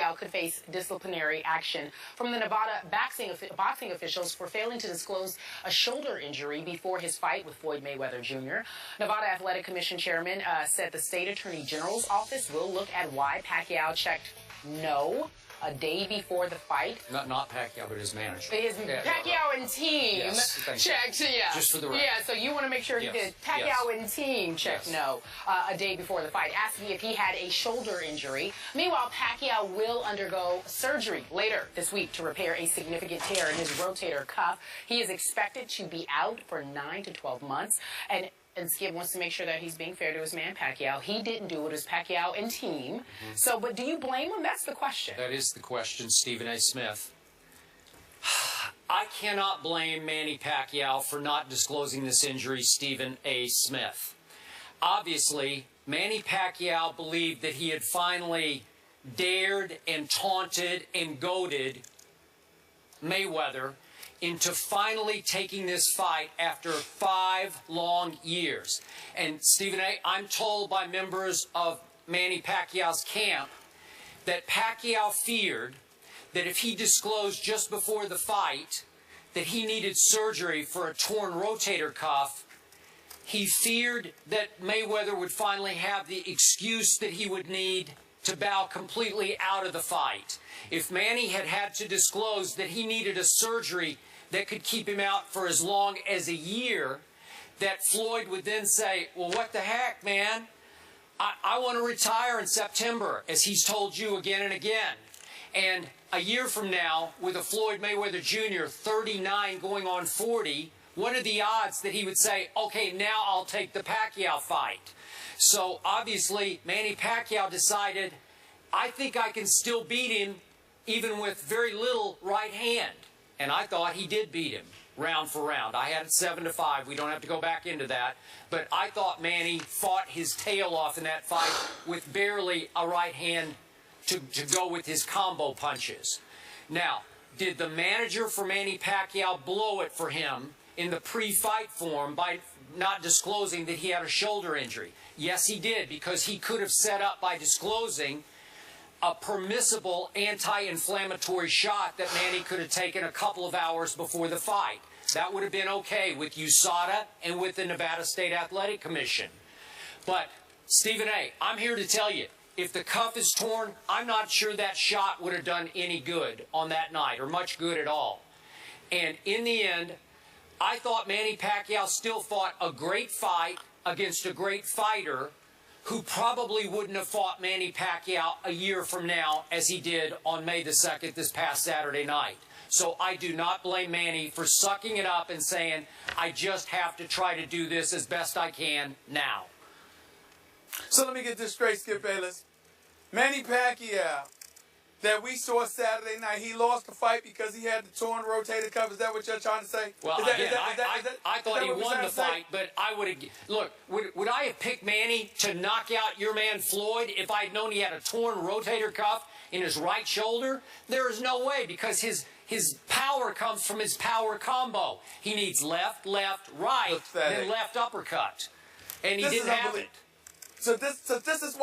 Pacquiao could face disciplinary action from the Nevada boxing officials for failing to disclose a shoulder injury before his fight with Floyd Mayweather Jr. Nevada Athletic Commission Chairman said the state attorney general's office will look at why Pacquiao checked no a day before the fight. Not Pacquiao, but his manager. Pacquiao and team checked, Just for the record. Yeah, so you want to make sure he did. Pacquiao and team checked no a day before the fight, asking if he had a shoulder injury. Meanwhile, Pacquiao will undergo surgery later this week to repair a significant tear in his rotator cuff. He is expected to be out for 9 to 12 months. And Skip wants to make sure that he's being fair to his man Pacquiao. He didn't do it. It was Pacquiao and team. So, but do you blame him? That's the question. That is the question, Stephen A. Smith. I cannot blame Manny Pacquiao for not disclosing this injury, Stephen A. Smith. Obviously, Manny Pacquiao believed that he had finally dared and taunted and goaded Mayweather into finally taking this fight after 5 long years. And Stephen A., I'm told by members of Manny Pacquiao's camp that Pacquiao feared that if he disclosed just before the fight that he needed surgery for a torn rotator cuff, he feared that Mayweather would finally have the excuse that he would need to bow completely out of the fight. If Manny had to disclose that he needed a surgery that could keep him out for as long as a year, that Floyd would then say, well, what the heck, man? I want to retire in September, as he's told you again and again. And a year from now, with a Floyd Mayweather Jr., 39 going on 40, what are the odds that he would say, okay, now I'll take the Pacquiao fight? So obviously, Manny Pacquiao decided, I think I can still beat him even with very little right hand. And I thought he did beat him round for round. I had it 7-5. We don't have to go back into that. But I thought Manny fought his tail off in that fight with barely a right hand to go with his combo punches. Now, did the manager for Manny Pacquiao blow it for him in the pre-fight form by not disclosing that he had a shoulder injury? Yes, he did, because he could have set up by disclosing a permissible anti-inflammatory shot that Manny could have taken a couple of hours before the fight. That would have been okay with USADA and with the Nevada State Athletic Commission. But, Stephen A., I'm here to tell you, if the cuff is torn, I'm not sure that shot would have done any good on that night, or much good at all. And in the end, I thought Manny Pacquiao still fought a great fight against a great fighter who probably wouldn't have fought Manny Pacquiao a year from now as he did on May the 2nd this past Saturday night. So I do not blame Manny for sucking it up and saying, I just have to try to do this as best I can now. So let me get this straight, Skip Bayless. Manny Pacquiao, that we saw Saturday night, he lost the fight because he had the torn rotator cuff. Is that what you're trying to say? Well, I thought he won the fight, but I would have... Look, would I have picked Manny to knock out your man Floyd if I'd known he had a torn rotator cuff in his right shoulder? There is no way, because his power comes from his power combo. He needs left, left, right, then left uppercut. And he didn't have it. So this is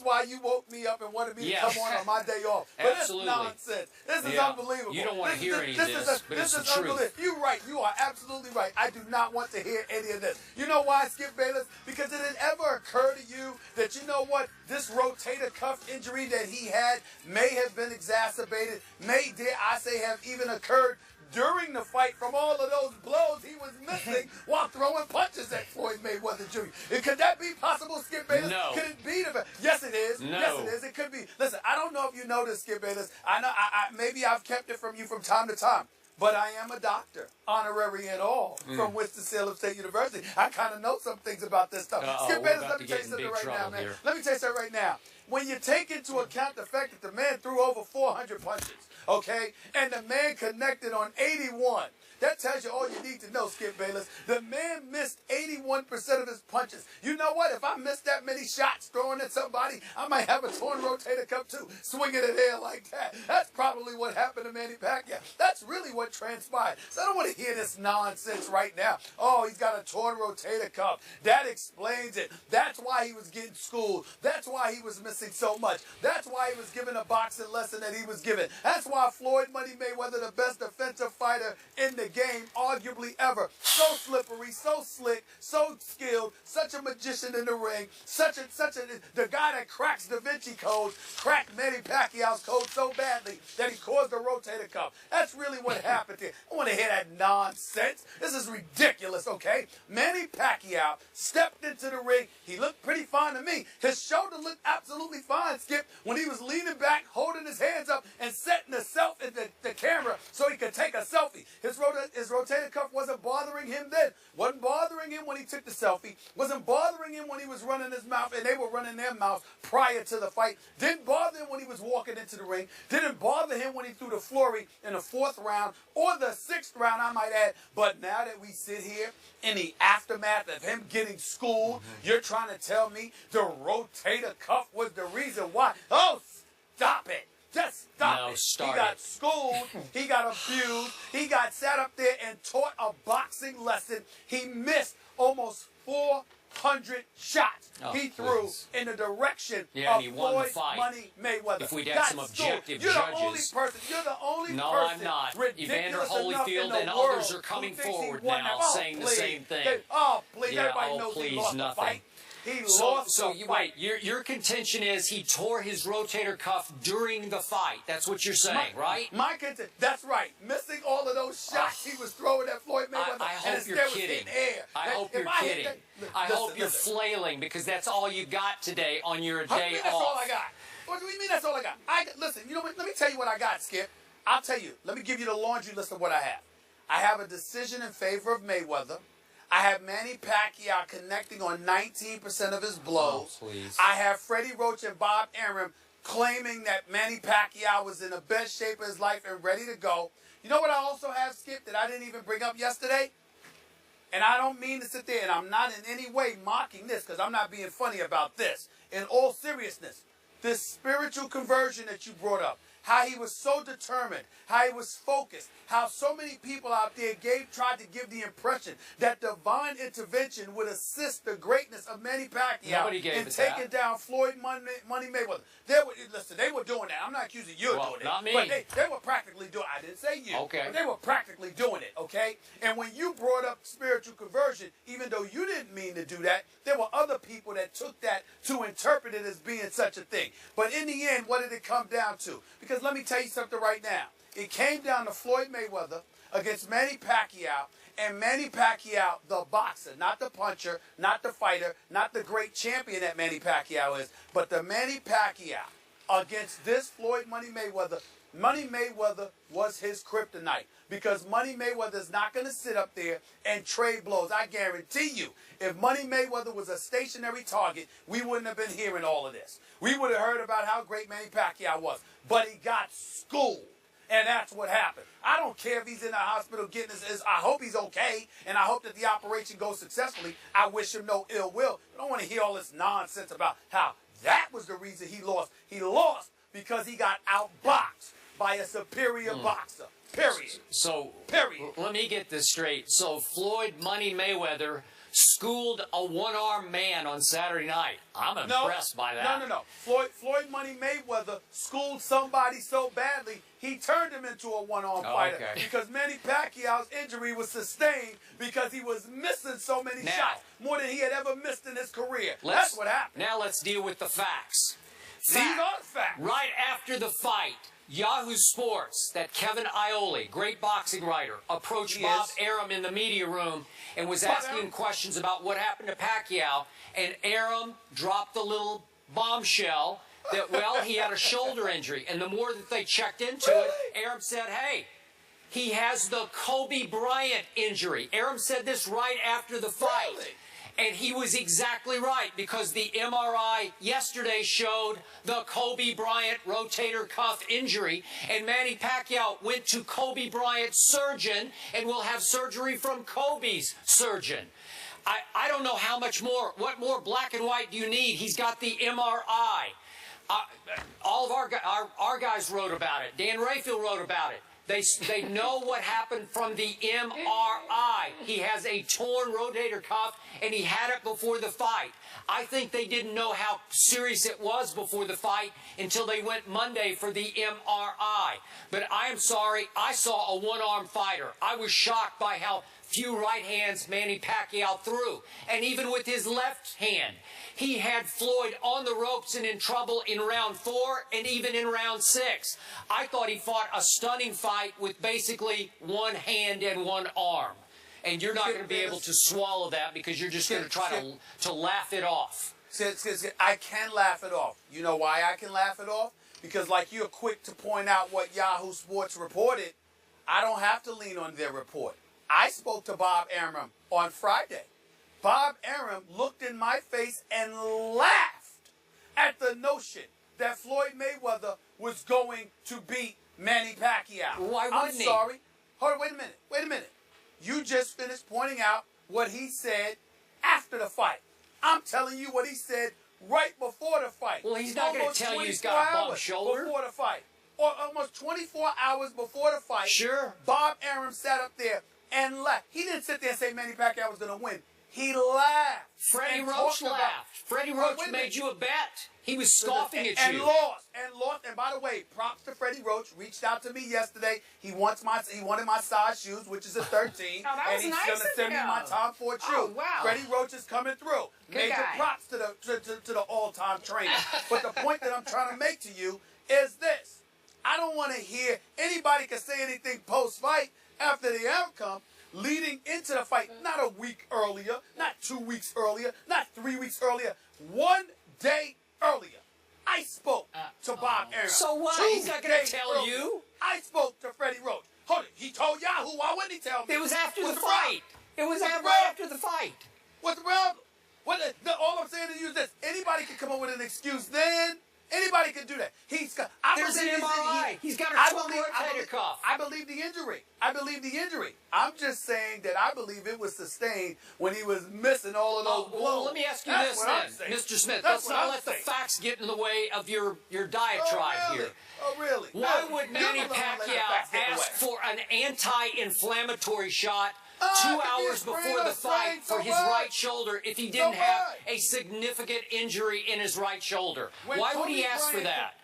why you woke me up and wanted me to come on my day off. But Absolutely. This nonsense. This is unbelievable. You don't want to hear any of this, but it's the truth. You're right. You are absolutely right. I do not want to hear any of this. You know why, Skip Bayless? Because it had ever occurred to you that, you know what, this rotator cuff injury that he had may have been exacerbated, dare I say, have even occurred during the fight from all of those blows he was missing while throwing punches at Floyd Mayweather Jr. Could that be possible, Skip Bayless? No. Could it be? Yes, it is. No. Yes, it is. It could be. Listen, I don't know if you know this, Skip Bayless. I know. Maybe I've kept it from you from time to time. But I am a doctor, honorary and all, from Winston-Salem State University. I kind of know some things about this stuff. Skip Bayless, let me tell you something right now, man. Let me tell you something right now. When you take into account the fact that the man threw over 400 punches, okay, and the man connected on 81, That tells you all you need to know, Skip Bayless. The man missed 81% of his punches. You know what? If I missed that many shots throwing at somebody, I might have a torn rotator cuff too, swinging it air like that. That's probably what happened to Manny Pacquiao. That's really what transpired. So I don't want to hear this nonsense right now. Oh, he's got a torn rotator cuff. That explains it. That's why he was getting schooled. That's why he was missing so much. That's why he was given a boxing lesson that he was given. That's why Floyd Money Mayweather, the best defensive fighter in the game, arguably ever. So slippery, so slick, so skilled, such a magician in the ring, the guy that cracks Da Vinci codes, cracked Manny Pacquiao's code so badly that he caused a rotator cuff. That's really what happened here. I want to hear that nonsense. This is ridiculous, okay? Manny Pacquiao stepped into the ring. He looked pretty fine to me. His shoulder looked absolutely fine, Skip, when he was leaning back, holding his hands up, and setting himself in the camera so he could take a selfie. His rotator cuff wasn't bothering him then. Wasn't bothering him when he took the selfie. Wasn't bothering him when he was running his mouth, and they were running their mouths prior to the fight. Didn't bother him when he was walking into the ring. Didn't bother him when he threw the flurry in the 4th round or the 6th round, I might add. But now that we sit here in the aftermath of him getting schooled, you're trying to tell me the rotator cuff was the reason why? Oh, stop it. Just stop it. He got schooled. He got abused. He got sat up there and taught a boxing lesson. He missed almost 400 shots he threw in the direction of Floyd Money Mayweather. If we'd had some objective judges. You're the only person. No, I'm not. Evander Holyfield and others are coming forward now saying the same thing. Please, everybody knows he lost the fight. He lost the fight. Your contention is he tore his rotator cuff during the fight. That's what you're saying, right? My contention. That's right. Missing all of those shots he was throwing at Floyd Mayweather. I hope you're kidding. I hope you're kidding. I hope you're flailing because that's all you got today on your day off. That's all I got. What do you mean that's all I got? Listen, you know what? Let me tell you what I got, Skip. I'll tell you. Let me give you the laundry list of what I have. I have a decision in favor of Mayweather. I have Manny Pacquiao connecting on 19% of his blows. Oh, please. I have Freddie Roach and Bob Arum claiming that Manny Pacquiao was in the best shape of his life and ready to go. You know what I also have, Skip, that I didn't even bring up yesterday? And I don't mean to sit there, and I'm not in any way mocking this because I'm not being funny about this. In all seriousness, this spiritual conversion that you brought up, how he was so determined, how he was focused, how so many people out there tried to give the impression that divine intervention would assist the greatness of Manny Pacquiao in taking down Floyd Money Mayweather. They were doing that. I'm not accusing you of doing it. Not me. But they were practically doing it. I didn't say you. Okay. But they were practically doing it, okay? And when you brought up spiritual conversion, even though you didn't mean to do that, there were other people that took that to interpret it as being such a thing. But in the end, what did it come down to? Because let me tell you something right now. It came down to Floyd Mayweather against Manny Pacquiao, and Manny Pacquiao, the boxer, not the puncher, not the fighter, not the great champion that Manny Pacquiao is, but the Manny Pacquiao against this Floyd Money Mayweather. Money Mayweather was his kryptonite because Money Mayweather is not going to sit up there and trade blows. I guarantee you, if Money Mayweather was a stationary target, we wouldn't have been hearing all of this. We would have heard about how great Manny Pacquiao was, but he got schooled. And that's what happened. I don't care if he's in the hospital getting his. I hope he's okay, and I hope that the operation goes successfully. I wish him no ill will. I don't want to hear all this nonsense about how that was the reason he lost. He lost because he got outboxed by a superior boxer. Period. Period. Let me get this straight. So Floyd Money Mayweather schooled a one-armed man on Saturday night. I'm impressed by that. No. Floyd Money Mayweather schooled somebody so badly, he turned him into a one-armed fighter. Because Manny Pacquiao's injury was sustained because he was missing so many shots, more than he had ever missed in his career. That's what happened. Now let's deal with the facts. These are the facts. Right after the fight, Yahoo Sports, that Kevin Iole, great boxing writer, approached Bob Arum in the media room and was asking questions about what happened to Pacquiao, and Arum dropped the little bombshell that, well, he had a shoulder injury, and the more that they checked into it, Arum said, hey, he has the Kobe Bryant injury. Arum said this right after the fight. And he was exactly right, because the MRI yesterday showed the Kobe Bryant rotator cuff injury, and Manny Pacquiao went to Kobe Bryant's surgeon and will have surgery from Kobe's surgeon. I don't know how much more, what more black and white do you need? He's got the MRI. All of our guys wrote about it. Dan Rayfield wrote about it. They know what happened from the MRI. He has a torn rotator cuff, and he had it before the fight. I think they didn't know how serious it was before the fight until they went Monday for the MRI. But I am sorry, I saw a one-arm fighter. I was shocked by how few right hands Manny Pacquiao threw. And even with his left hand, he had Floyd on the ropes and in trouble in round 4 and even in round 6. I thought he fought a stunning fight with basically one hand and one arm. And you're not going to be able to swallow that, because you're just going to try to laugh it off. I can laugh it off. You know why I can laugh it off? Because like you're quick to point out what Yahoo Sports reported, I don't have to lean on their report. I spoke to Bob Arum on Friday. Bob Arum looked in my face and laughed at the notion that Floyd Mayweather was going to beat Manny Pacquiao. Why wouldn't he? I'm sorry. Hold on, wait a minute. You just finished pointing out what he said after the fight. I'm telling you what he said right before the fight. Well, he's not going to tell you he's got a bum shoulder. Before the fight. Or almost 24 hours before the fight. Sure. Bob Arum sat up there and laughed. He didn't sit there and say Manny Pacquiao was going to win. He laughed. Freddie Roach laughed. Freddie Roach made you a bet. He was scoffing at you. And lost. And by the way, props to Freddie Roach. Reached out to me yesterday. He wanted my size shoes, which is a 13. And he's going to send me my Tom Ford shoe. Oh, wow. Freddie Roach is coming through. Major props to the all-time trainer. But the point that I'm trying to make to you is this. I don't want to hear anybody can say anything post-fight after the outcome. Leading into the fight, not a week earlier, not 2 weeks earlier, not 3 weeks earlier, 1 day earlier, I spoke to Bob Arum. So what? He's not going to tell you. I spoke to Freddie Roach. Hold it. He told Yahoo. Why wouldn't he tell me? It was after the fight. It was after the fight. What's the problem? All I'm saying to you is this. Anybody can come up with an excuse then. Anybody can do that. There's an MRI. He's got a torn rotator cuff. I believe the injury. I'm just saying that I believe it was sustained when he was missing all of those blows. Well, let me ask you this then, Mr. Smith. Let's not let the facts get in the way of your diatribe here. Oh, really? Why would Manny Pacquiao ask for an anti-inflammatory shot 2 hours before the fight for his right shoulder if he didn't have a significant injury in his right shoulder? Why would he ask for that?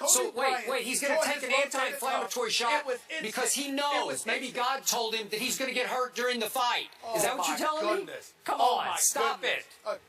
So wait, he's going to take an anti-inflammatory shot because he knows, maybe God told him that he's going to get hurt during the fight. Is that what you're telling me? Come on, stop it.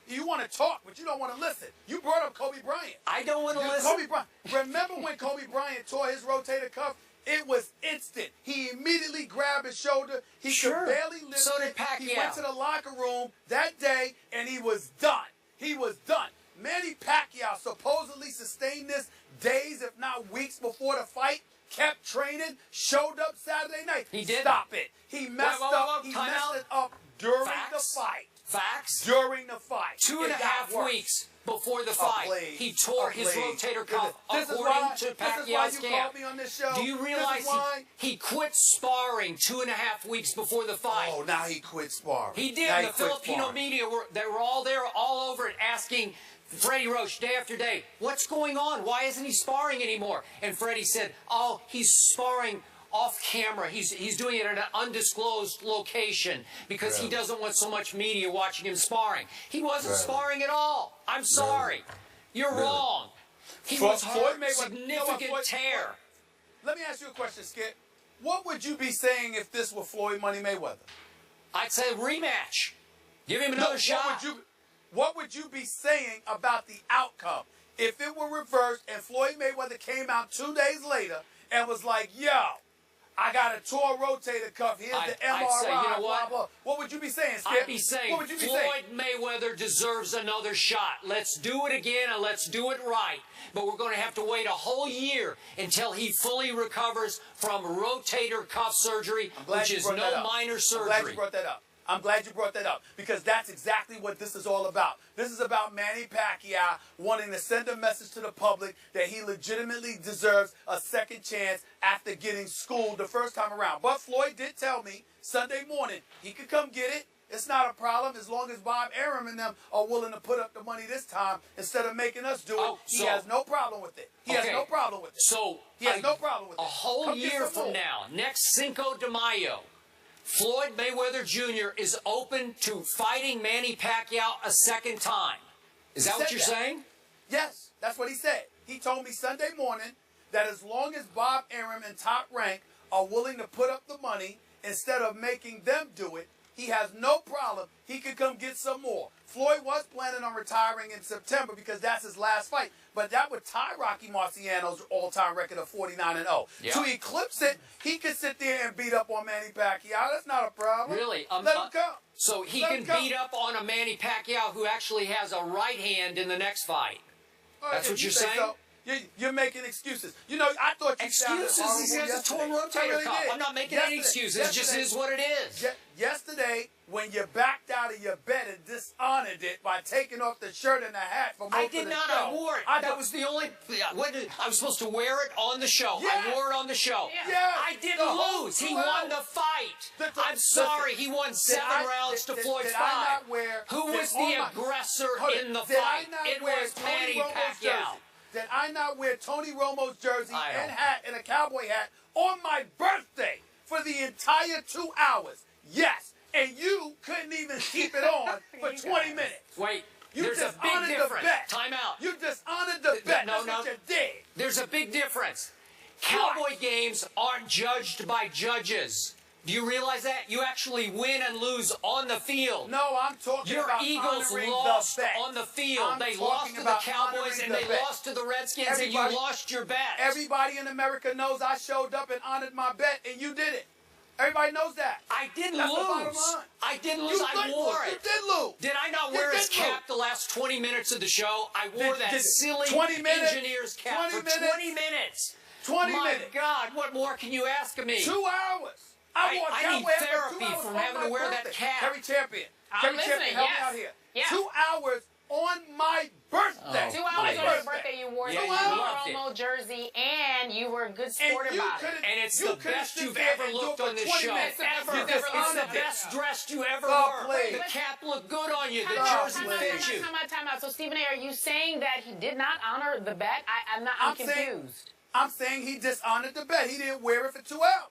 You want to talk, but you don't want to listen. You brought up Kobe Bryant. I don't want to listen. Kobe Bryant. Remember when Kobe Bryant tore his rotator cuff? It was instant. He immediately grabbed his shoulder. He could barely lift it. So did Pacquiao. He went to the locker room that day, and he was done. He was done. Manny Pacquiao supposedly sustained this days, if not weeks before the fight, kept training, showed up Saturday night. He did. Stop it. He messed up. He messed it up during the fight. Facts. During the fight. 2.5 weeks before the fight, he tore his rotator cuff, according to Pacquiao's camp. Do you realize he quit sparring 2.5 weeks before the fight? Oh, now he quit sparring. He did. The Filipino media, they were all there, all over it, asking Freddie Roach day after day, what's going on? Why isn't he sparring anymore? And Freddie said, oh, he's sparring off camera. He's doing it at an undisclosed location because he doesn't want so much media watching him sparring. He wasn't sparring at all. I'm sorry. You're wrong. He was hurt, significant tear. Let me ask you a question, Skip. What would you be saying if this were Floyd Money Mayweather? I'd say rematch. Give him another shot. What would you be saying about the outcome if it were reversed and Floyd Mayweather came out 2 days later and was like, yo, I got a torn rotator cuff. Here's the MRI. I'd say, you know what? Blah, blah. What would you be saying, Skip? I'd be saying Floyd Mayweather deserves another shot. Let's do it again and let's do it right. But we're going to have to wait a whole year until he fully recovers from rotator cuff surgery, which is no minor surgery. I'm glad you brought that up. I'm glad you brought that up because that's exactly what this is all about. This is about Manny Pacquiao wanting to send a message to the public that he legitimately deserves a second chance after getting schooled the first time around. But Floyd did tell me Sunday morning he could come get it. It's not a problem as long as Bob Arum and them are willing to put up the money this time instead of making us do it. He has no problem with it. He has no problem with it. So he has no problem with it. A whole year from now, next Cinco de Mayo, Floyd Mayweather Jr. is open to fighting Manny Pacquiao a second time. Is that what you're saying? Yes, that's what he said. He told me Sunday morning that as long as Bob Arum and Top Rank are willing to put up the money instead of making them do it, he has no problem. He could come get some more. Floyd was planning on retiring in September because that's his last fight. But that would tie Rocky Marciano's all-time record of 49-0. Yeah. To eclipse it, he could sit there and beat up on Manny Pacquiao. That's not a problem. Really? Let him come. So he can beat up on a Manny Pacquiao who actually has a right hand in the next fight. That's what you're saying? So. You're making excuses. You know, I thought you excuses. He has a torn rotator cuff. I'm not making any excuses. It just is what it is. Yesterday, when you backed out of your bed and dishonored it by taking off the shirt and the hat for most I did of the not. show, I wore it. That was the only. I was supposed to wear it on the show. Yes. I wore it on the show. Yes. I didn't lose. He won the fight. I'm sorry. He won 7 rounds to Floyd's 5. Who was the aggressor in the fight? It was Manny Pacquiao. Did I not wear Tony Romo's jersey and hat and a cowboy hat on my birthday for the entire 2 hours? Yes. And you couldn't even keep it on for 20 minutes. Wait. You just honored the bet. Time out. You just honored the bet. That's what you did. There's a big difference. Cowboy games aren't judged by judges. Do you realize that? You actually win and lose on the field. No, I'm talking about Eagles lost on the field. They lost to the Cowboys and they lost to the Redskins and you lost your bet. Everybody in America knows I showed up and honored my bet and you did it. Everybody knows that. I didn't lose. I didn't lose. I wore it. You did lose. Did I not wear his cap the last 20 minutes of the show? I wore that silly engineer's cap for 20 minutes. 20 minutes. My God, what more can you ask of me? 2 hours. I need therapy from having to wear that cap. Kerry Champion. Kerry Champion, help me out here. Yeah. 2 hours on my birthday. 2 hours on your birthday, you wore the promo jersey, and you were a good sport about it. And it's the best you've ever looked on this show. It's the best dressed you ever wore. The cap looked good on you. The jersey fit you. Time out. So, Stephen A., are you saying that he did not honor the bet? I'm confused. I'm saying he dishonored the bet. He didn't wear it for 2 hours.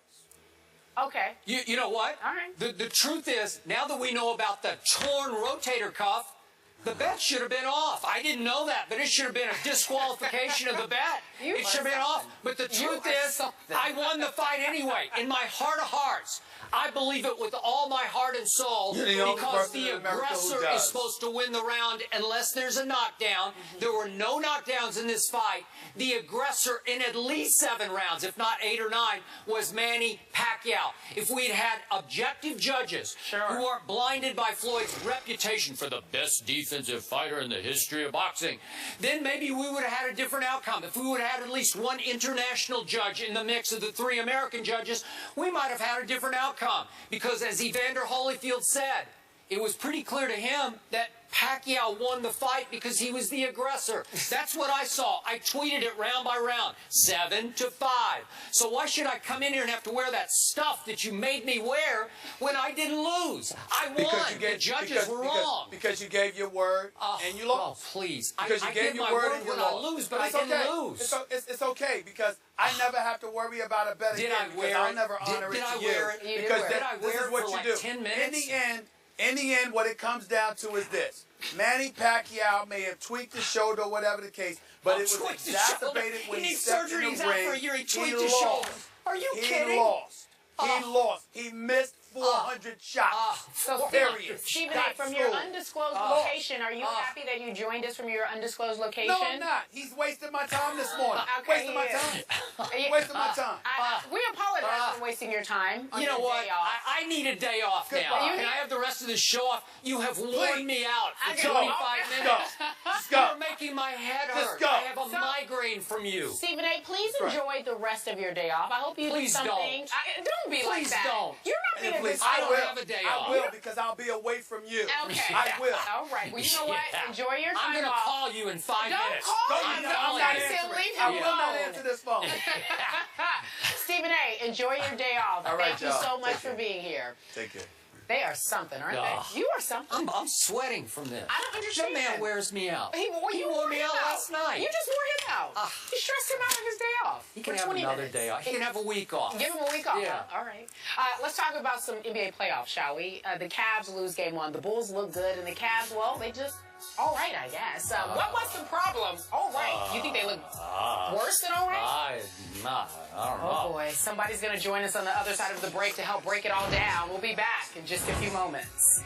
Okay. You know what? All right. The truth is, now that we know about the torn rotator cuff, the bet should have been off. I didn't know that, but it should have been a disqualification of the bet. It should have been off. But the truth is, I won the fight anyway. In my heart of hearts, I believe it with all my heart and soul because the aggressor is supposed to win the round unless there's a knockdown. There were no knockdowns in this fight. The aggressor in at least 7 rounds, if not 8 or 9, was Manny Pacquiao. If we'd had objective judges who aren't blinded by Floyd's reputation for the best defensive fighter in the history of boxing, then maybe we would have had a different outcome. If we would have had at least one international judge in the mix of the 3 American judges, we might have had a different outcome. Because as Evander Holyfield said, it was pretty clear to him that Pacquiao won the fight because he was the aggressor. That's what I saw. I tweeted it round by round, 7-5. So why should I come in here and have to wear that stuff that you made me wear when I didn't lose? I won. The judges were wrong. Because you gave your word and you lost. Oh, please. Because you gave your word and you lost. When I lose, but I didn't lose. It's okay because I never have to worry about a bet again. I'll never honor it to you. Because this is what you do. 10 minutes? In the end, what it comes down to is this. Manny Pacquiao may have tweaked his shoulder or whatever the case, but it was exacerbated when he stepped in the ring. He lost. Are you kidding? He lost. He missed 400 shots. So, period. Stephen A., from your undisclosed location, are you happy that you joined us from your undisclosed location? No, I'm not. He's wasting my time this morning. Wasting my time. Wasting my time. We apologize for wasting your time. You know what? I need a day off now. Can I have the rest of the show off? You have worn me out for 25 minutes. go. You're making my head Just hurt. go. I have a migraine from you. Stephen A., please Right. enjoy the rest of your day off. I hope you do Please something. Don't be like Please that. don't. You're not being a good Please, I I don't will. have a day I off. will, because I'll be away from you. Okay. I will. All right. Well, you know what? Yeah. Enjoy your time I'm going to off. call you in 5 Don't minutes. call Go, me. I'm calling not you. answering. Leave I him will not alone. answer this phone. Stephen A., enjoy your day off. All right, Thank you y'all. so much Take for care. being here. Take care. They are something, aren't Ugh. they? You are something. I'm sweating from this. I don't understand. That man wears me out. You wore me him out last night. You just wore him out. Ugh. You stressed him out on his day off. He can for have 20 another minutes. day off. He can have a week off. Give him a week off. Yeah. Huh? All right. Let's talk about some NBA playoffs, shall we? The Cavs lose game 1. The Bulls look good, and the Cavs, well, they just all right, I guess. What was the problem? All right. You think they look worse than all right? I don't know. Oh boy, somebody's going to join us on the other side of the break to help break it all down. We'll be back in just a few moments.